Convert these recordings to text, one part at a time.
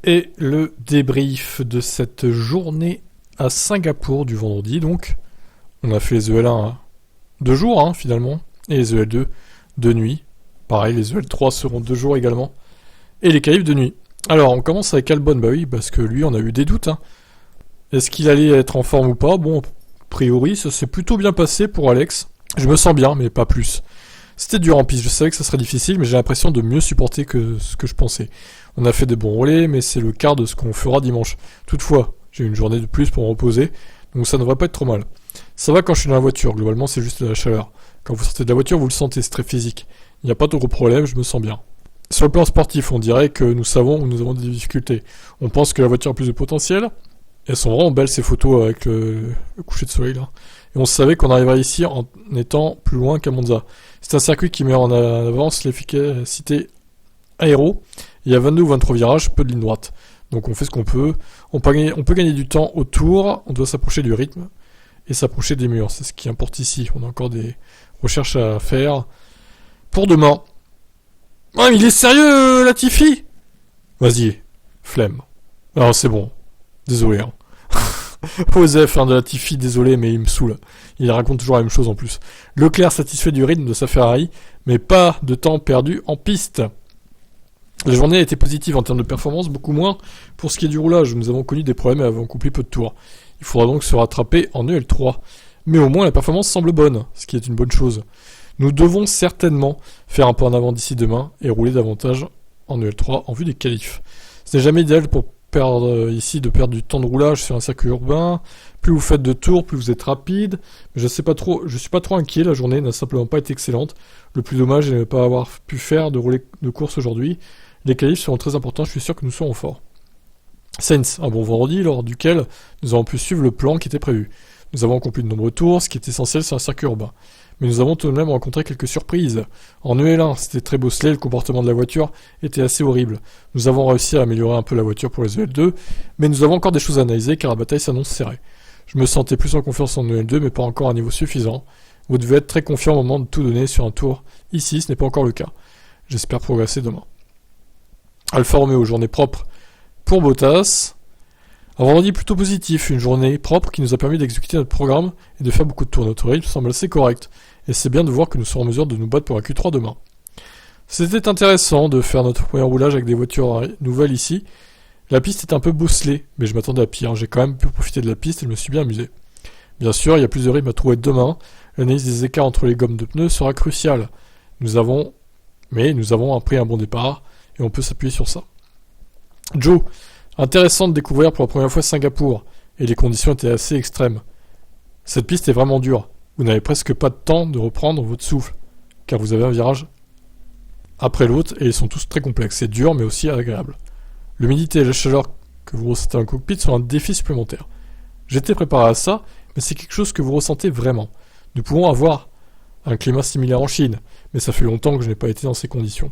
Et le débrief de cette journée à Singapour du vendredi, donc. On a fait les EL1 2 jours, hein, finalement. Et les EL2 de nuit. Pareil, les EL3 seront 2 jours également. Et les qualifs de nuit. Alors, on commence avec Albon, bah oui, parce que lui, on a eu des doutes, hein. Est-ce qu'il allait être en forme ou pas? Bon, a priori, ça s'est plutôt bien passé pour Alex. Je me sens bien, mais pas plus. C'était dur en piste, je savais que ça serait difficile, mais j'ai l'impression de mieux supporter que ce que je pensais. On a fait des bons relais, mais c'est le quart de ce qu'on fera dimanche. Toutefois, j'ai une journée de plus pour me reposer, donc ça ne devrait pas être trop mal. Ça va quand je suis dans la voiture, globalement c'est juste de la chaleur. Quand vous sortez de la voiture, vous le sentez, c'est très physique. Il n'y a pas de gros problème, je me sens bien. Sur le plan sportif, on dirait que nous savons où nous avons des difficultés. On pense que la voiture a plus de potentiel. Elles sont vraiment belles ces photos avec le coucher de soleil là. Et on savait qu'on arriverait ici en étant plus loin qu'à Monza. C'est un circuit qui met en avance l'efficacité aéro. Il y a 22 ou 23 virages, peu de lignes droites. Donc on fait ce qu'on peut. On peut gagner du temps au tour, on doit s'approcher du rythme et s'approcher des murs. C'est ce qui importe ici. On a encore des recherches à faire pour demain. Ah, mais il est sérieux, Latifi? Vas-y, flemme. Alors c'est bon. Désolé, hein. Osef, de Latifi, désolé, mais il me saoule. Il raconte toujours la même chose en plus. Leclerc satisfait du rythme de sa Ferrari, mais pas de temps perdu en piste. La journée a été positive en termes de performance, beaucoup moins pour ce qui est du roulage. Nous avons connu des problèmes et avons accompli peu de tours. Il faudra donc se rattraper en EL3. Mais au moins la performance semble bonne, ce qui est une bonne chose. Nous devons certainement faire un pas en avant d'ici demain et rouler davantage en EL3 en vue des qualifs. Ce n'est jamais idéal pour perdre du temps de roulage sur un circuit urbain. Plus vous faites de tours, plus vous êtes rapide. Mais je suis pas trop inquiet, la journée n'a simplement pas été excellente. Le plus dommage est de ne pas avoir pu faire de relais de course aujourd'hui. Les qualifs seront très importants, je suis sûr que nous serons forts. Sainz, un bon vendredi lors duquel nous avons pu suivre le plan qui était prévu. Nous avons accompli de nombreux tours, ce qui est essentiel sur un circuit urbain. Mais nous avons tout de même rencontré quelques surprises. En EL1, c'était très bosselé, le comportement de la voiture était assez horrible. Nous avons réussi à améliorer un peu la voiture pour les EL2, mais nous avons encore des choses à analyser car la bataille s'annonce serrée. Je me sentais plus en confiance en EL2, mais pas encore à un niveau suffisant. Vous devez être très confiant au moment de tout donner sur un tour. Ici, ce n'est pas encore le cas. J'espère progresser demain. Alfa Romeo, journée propre pour Bottas. Un vendredi plutôt positif, une journée propre qui nous a permis d'exécuter notre programme et de faire beaucoup de tours. Notre rythme semble assez correct, et c'est bien de voir que nous serons en mesure de nous battre pour la Q3 demain. C'était intéressant de faire notre premier roulage avec des voitures nouvelles ici. La piste est un peu bosselée, mais je m'attendais à pire. J'ai quand même pu profiter de la piste et je me suis bien amusé. Bien sûr, il y a plus de rythme à trouver demain. L'analyse des écarts entre les gommes de pneus sera cruciale. Nous avons pris un bon départ, et on peut s'appuyer sur ça. Joe, intéressant de découvrir pour la première fois Singapour, et les conditions étaient assez extrêmes. Cette piste est vraiment dure. Vous n'avez presque pas de temps de reprendre votre souffle, car vous avez un virage après l'autre, et ils sont tous très complexes. C'est dur, mais aussi agréable. L'humidité et la chaleur que vous ressentez dans le cockpit sont un défi supplémentaire. J'étais préparé à ça, mais c'est quelque chose que vous ressentez vraiment. Nous pouvons avoir un climat similaire en Chine, mais ça fait longtemps que je n'ai pas été dans ces conditions.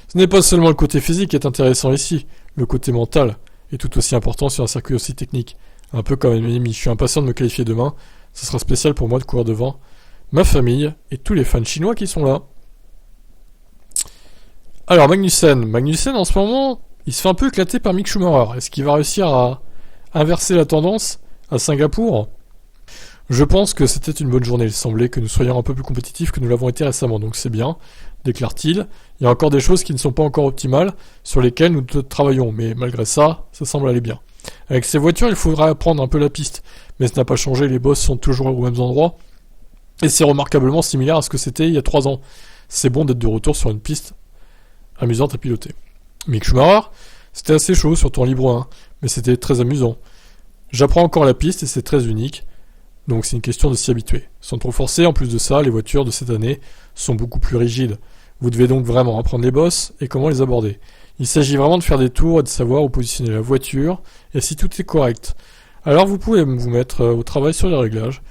Ce n'est pas seulement le côté physique qui est intéressant ici, le côté mental est tout aussi important sur un circuit aussi technique. Un peu comme un ennemi, je suis impatient de me qualifier demain, ce sera spécial pour moi de courir devant ma famille et tous les fans chinois qui sont là. Alors Magnussen en ce moment, il se fait un peu éclater par Mick Schumacher. Est-ce qu'il va réussir à inverser la tendance à Singapour? Je pense que c'était une bonne journée. Il semblait que nous soyons un peu plus compétitifs que nous l'avons été récemment, donc c'est bien, déclare-t-il. Il y a encore des choses qui ne sont pas encore optimales, sur lesquelles nous travaillons, mais malgré ça, ça semble aller bien. Avec ces voitures, il faudra apprendre un peu la piste, mais ce n'a pas changé, les bosses sont toujours aux mêmes endroits, et c'est remarquablement similaire à ce que c'était il y a 3 ans. C'est bon d'être de retour sur une piste amusante à piloter. Mick Schumacher, c'était assez chaud, surtout en Libre 1, mais c'était très amusant. J'apprends encore la piste et c'est très unique, donc c'est une question de s'y habituer. Sans trop forcer, en plus de ça, les voitures de cette année sont beaucoup plus rigides. Vous devez donc vraiment apprendre les bosses et comment les aborder. Il s'agit vraiment de faire des tours et de savoir où positionner la voiture et si tout est correct. Alors vous pouvez vous mettre au travail sur les réglages.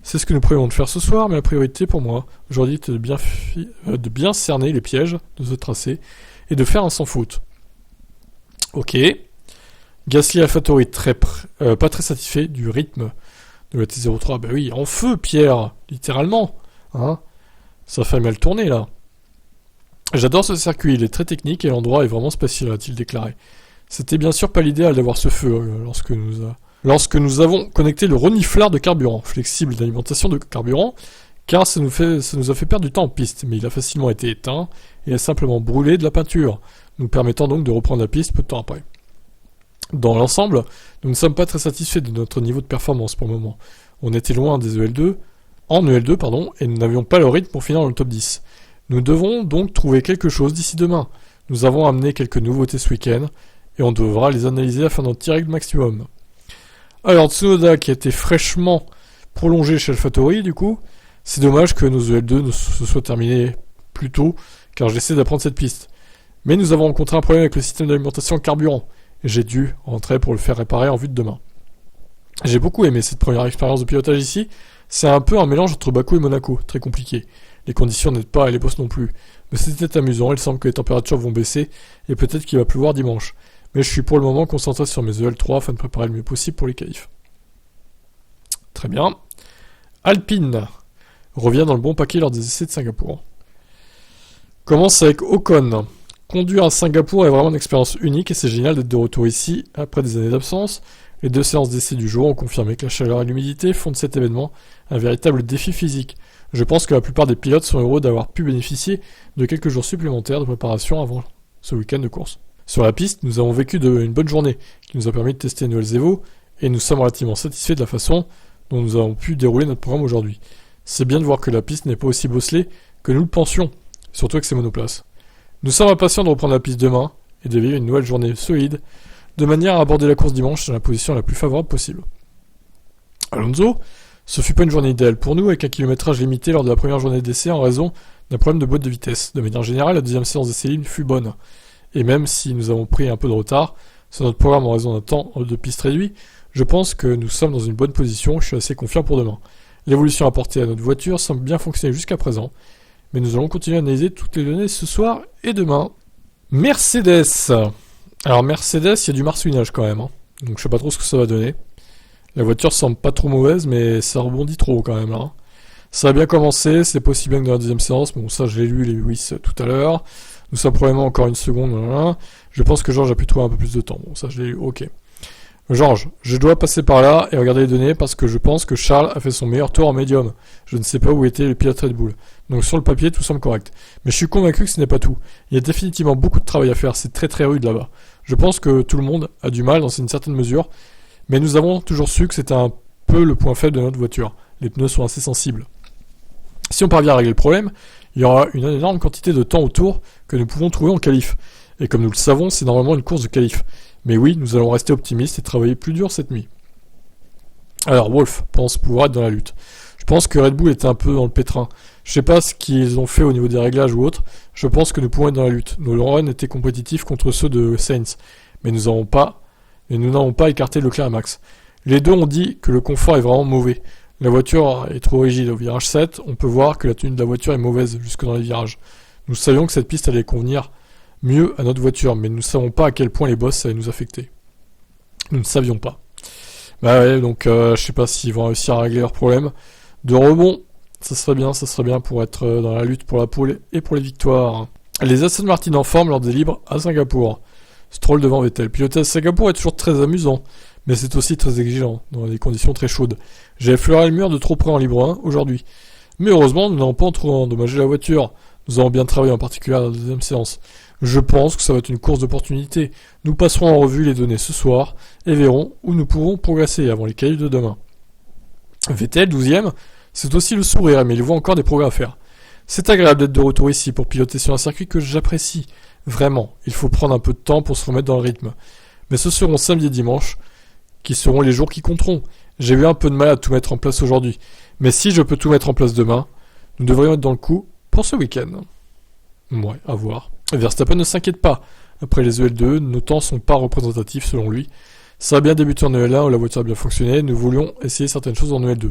C'est ce que nous prévoyons de faire ce soir, mais la priorité pour moi aujourd'hui était de bien cerner les pièges de ce tracé et de faire un sans faute. Ok. Gasly AlphaTauri pas très satisfait du rythme de la T03. Ben oui, en feu Pierre, littéralement. Hein, ça fait mal tourner là. J'adore ce circuit, il est très technique et l'endroit est vraiment spécial, a-t-il déclaré. C'était bien sûr pas l'idéal d'avoir ce feu lorsque nous avons connecté le reniflard de carburant, flexible d'alimentation de carburant, car ça nous a fait perdre du temps en piste, mais il a facilement été éteint et a simplement brûlé de la peinture, nous permettant donc de reprendre la piste peu de temps après. Dans l'ensemble, nous ne sommes pas très satisfaits de notre niveau de performance pour le moment. On était loin des en EL2, et nous n'avions pas le rythme pour finir dans le top 10. Nous devons donc trouver quelque chose d'ici demain. Nous avons amené quelques nouveautés ce week-end, et on devra les analyser afin d'en tirer le maximum. Alors Tsunoda qui a été fraîchement prolongé chez AlphaTauri, du coup, c'est dommage que nos EL2 ne se soient terminés plus tôt, car j'essaie d'apprendre cette piste. Mais nous avons rencontré un problème avec le système d'alimentation en carburant, et j'ai dû rentrer pour le faire réparer en vue de demain. J'ai beaucoup aimé cette première expérience de pilotage ici, c'est un peu un mélange entre Bakou et Monaco, très compliqué. Les conditions n'aident pas et les bosses non plus. Mais c'était amusant, il semble que les températures vont baisser, et peut-être qu'il va pleuvoir dimanche. Mais je suis pour le moment concentré sur mes EL3 afin de préparer le mieux possible pour les qualifs. Très bien. Alpine revient dans le bon paquet lors des essais de Singapour. Commence avec Ocon. Conduire à Singapour est vraiment une expérience unique et c'est génial d'être de retour ici après des années d'absence. Les 2 séances d'essais du jour ont confirmé que la chaleur et l'humidité font de cet événement un véritable défi physique. Je pense que la plupart des pilotes sont heureux d'avoir pu bénéficier de quelques jours supplémentaires de préparation avant ce week-end de course. Sur la piste, nous avons vécu une bonne journée qui nous a permis de tester les nouvelles Evo et nous sommes relativement satisfaits de la façon dont nous avons pu dérouler notre programme aujourd'hui. C'est bien de voir que la piste n'est pas aussi bosselée que nous le pensions, surtout avec ses monoplaces. Nous sommes impatients de reprendre la piste demain et de vivre une nouvelle journée solide, de manière à aborder la course dimanche dans la position la plus favorable possible. Alonso, ce fut pas une journée idéale pour nous avec un kilométrage limité lors de la première journée d'essai en raison d'un problème de boîte de vitesse. De manière générale, la deuxième séance d'essai libre fut bonne. Et même si nous avons pris un peu de retard sur notre programme en raison d'un temps de piste réduit, je pense que nous sommes dans une bonne position, je suis assez confiant pour demain. L'évolution apportée à notre voiture semble bien fonctionner jusqu'à présent, mais nous allons continuer à analyser toutes les données ce soir et demain. Mercedes. Alors Mercedes, il y a du marsouinage quand même, donc je sais pas trop ce que ça va donner. La voiture semble pas trop mauvaise, mais ça rebondit trop quand même là. Ça a bien commencé, c'est pas aussi bien que dans la deuxième séance, bon ça je l'ai lu les Lewis tout à l'heure. Nous sommes probablement encore une seconde, voilà. Je pense que Georges a pu trouver un peu plus de temps, bon ça je l'ai lu, ok. Georges, je dois passer par là et regarder les données parce que je pense que Charles a fait son meilleur tour en médium. Je ne sais pas où était le pilote Red Bull. Donc sur le papier, tout semble correct. Mais je suis convaincu que ce n'est pas tout. Il y a définitivement beaucoup de travail à faire, c'est très très rude là-bas. Je pense que tout le monde a du mal dans une certaine mesure, mais nous avons toujours su que c'était un peu le point faible de notre voiture. Les pneus sont assez sensibles. Si on parvient à régler le problème, il y aura une énorme quantité de temps au tour que nous pouvons trouver en qualif. Et comme nous le savons, c'est normalement une course de qualif. Mais oui, nous allons rester optimistes et travailler plus dur cette nuit. Alors, Wolf pense pouvoir être dans la lutte. Je pense que Red Bull était un peu dans le pétrin. Je sais pas ce qu'ils ont fait au niveau des réglages ou autre. Je pense que nous pouvons être dans la lutte. Nos runs étaient compétitifs contre ceux de Sainz. Mais nous n'avons pas écarté Leclerc et Max. Les deux ont dit que le confort est vraiment mauvais. La voiture est trop rigide au virage 7. On peut voir que la tenue de la voiture est mauvaise jusque dans les virages. Nous savions que cette piste allait convenir mieux à notre voiture, mais nous ne savons pas à quel point les bosses allaient nous affecter. Nous ne savions pas. Bah ouais, donc je sais pas s'ils vont réussir à régler leurs problèmes. De rebond, ça serait bien pour être dans la lutte pour la pole et pour les victoires. Les Aston Martin en forme lors des libres à Singapour. Stroll devant Vettel. Piloter à Singapour est toujours très amusant, mais c'est aussi très exigeant, dans des conditions très chaudes. J'ai effleuré le mur de trop près en libre 1 aujourd'hui. Mais heureusement, nous n'avons pas trop endommagé la voiture. Nous avons bien travaillé en particulier à la deuxième séance. Je pense que ça va être une course d'opportunité. Nous passerons en revue les données ce soir et verrons où nous pourrons progresser avant les qualifs de demain. Vettel, 12ème, c'est aussi le sourire, mais il voit encore des progrès à faire. C'est agréable d'être de retour ici pour piloter sur un circuit que j'apprécie. Vraiment, il faut prendre un peu de temps pour se remettre dans le rythme. Mais ce seront samedi et dimanche qui seront les jours qui compteront. J'ai eu un peu de mal à tout mettre en place aujourd'hui. Mais si je peux tout mettre en place demain, nous devrions être dans le coup pour ce week-end. Ouais, à voir. Verstappen ne s'inquiète pas. Après les EL2, nos temps sont pas représentatifs selon lui. Ça a bien débuté en EL1 où la voiture a bien fonctionné. Nous voulions essayer certaines choses en EL2.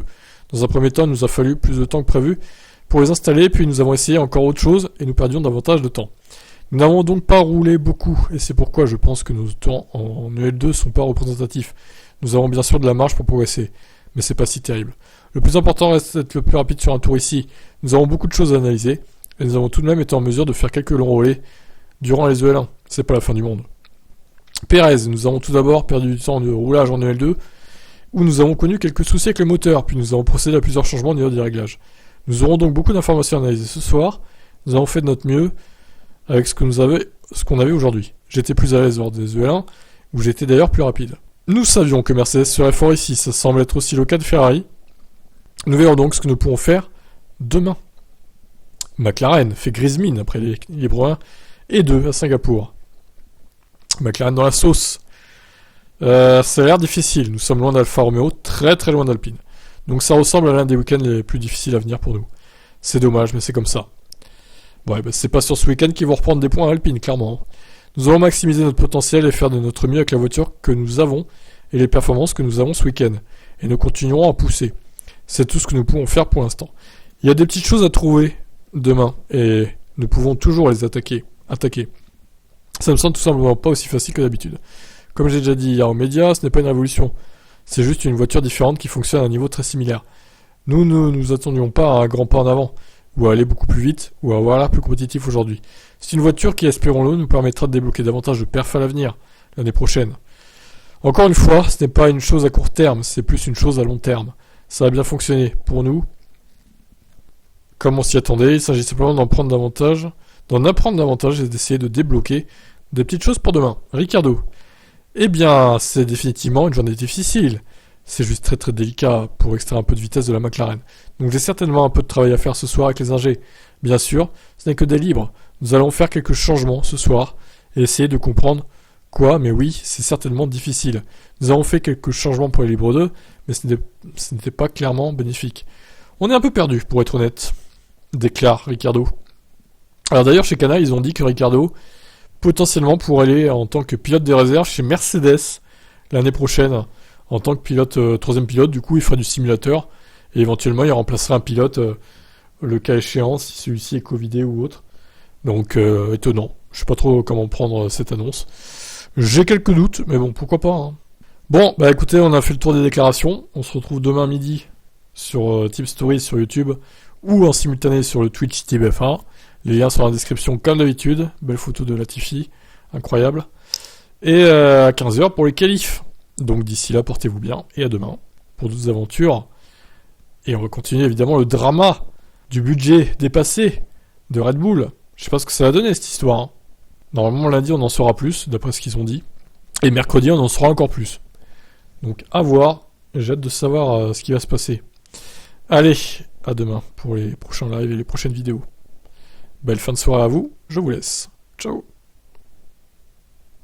Dans un premier temps, il nous a fallu plus de temps que prévu pour les installer, puis nous avons essayé encore autre chose et nous perdions davantage de temps. Nous n'avons donc pas roulé beaucoup et c'est pourquoi je pense que nos temps en EL2 sont pas représentatifs. Nous avons bien sûr de la marge pour progresser, mais c'est pas si terrible. Le plus important reste d'être le plus rapide sur un tour ici. Nous avons beaucoup de choses à analyser. et nous avons tout de même été en mesure de faire quelques longs relais durant les EL1. C'est pas la fin du monde. Pérez, nous avons tout d'abord perdu du temps de roulage en EL2, où nous avons connu quelques soucis avec le moteur, puis nous avons procédé à plusieurs changements au niveau des réglages. Nous aurons donc beaucoup d'informations à analyser ce soir. Nous avons fait de notre mieux avec ce qu'on avait aujourd'hui. J'étais plus à l'aise lors des EL1, où j'étais d'ailleurs plus rapide. Nous savions que Mercedes serait fort ici, ça semble être aussi le cas de Ferrari. Nous verrons donc ce que nous pourrons faire demain. McLaren fait grise mine après les libres 1 et 2 à Singapour. McLaren dans la sauce. Ça a l'air difficile, nous sommes loin d'Alfa Romeo, très très loin d'Alpine. Donc ça ressemble à l'un des week-ends les plus difficiles à venir pour nous. C'est dommage, mais c'est comme ça. Ouais, c'est pas sur ce week-end qu'ils vont reprendre des points à Alpine, clairement. Nous allons maximiser notre potentiel et faire de notre mieux avec la voiture que nous avons et les performances que nous avons ce week-end. Et nous continuerons à pousser. C'est tout ce que nous pouvons faire pour l'instant. Il y a des petites choses à trouver demain et nous pouvons toujours les attaquer. Ça me semble tout simplement pas aussi facile que d'habitude. Comme j'ai déjà dit hier aux médias, ce n'est pas une révolution. C'est juste une voiture différente qui fonctionne à un niveau très similaire. Nous ne nous attendions pas à un grand pas en avant, ou à aller beaucoup plus vite, ou à avoir l'air plus compétitif aujourd'hui. C'est une voiture qui, espérons-le, nous permettra de débloquer davantage de perfs à l'avenir, l'année prochaine. Encore une fois, ce n'est pas une chose à court terme, c'est plus une chose à long terme. Ça a bien fonctionné pour nous. Comme on s'y attendait, il s'agit simplement d'en apprendre davantage et d'essayer de débloquer des petites choses pour demain. Ricciardo. Eh bien, c'est définitivement une journée difficile. C'est juste très très délicat pour extraire un peu de vitesse de la McLaren. Donc j'ai certainement un peu de travail à faire ce soir avec les ingés. Bien sûr, ce n'est que des libres. Nous allons faire quelques changements ce soir et essayer de comprendre quoi, mais oui, c'est certainement difficile. Nous avons fait quelques changements pour les libres 2, mais ce n'était pas clairement bénéfique. On est un peu perdu, pour être honnête, déclare Ricciardo. Alors d'ailleurs, chez Canal, ils ont dit que Ricciardo potentiellement pour aller en tant que pilote des réserves chez Mercedes l'année prochaine, en tant que pilote, troisième pilote. Du coup, il ferait du simulateur et éventuellement il remplacerait un pilote, le cas échéant, si celui-ci est covidé ou autre. Donc étonnant. Je sais pas trop comment prendre cette annonce. J'ai quelques doutes, mais bon, pourquoi pas. Hein. Bon, bah écoutez, on a fait le tour des déclarations. On se retrouve demain midi sur Tip Stories sur YouTube ou en simultané sur le Twitch TBF1. Les liens sont dans la description comme d'habitude. Belle photo de Latifi, incroyable. Et à 15h pour les qualifs. Donc d'ici là, portez-vous bien et à demain pour d'autres aventures. Et on va continuer évidemment le drama du budget dépassé de Red Bull. Je sais pas ce que ça va donner cette histoire. Hein. Normalement lundi on en saura plus, d'après ce qu'ils ont dit. Et mercredi on en saura encore plus. Donc à voir. J'ai hâte de savoir ce qui va se passer. Allez, à demain pour les prochains lives et les prochaines vidéos. Belle fin de soirée à vous, je vous laisse. Ciao.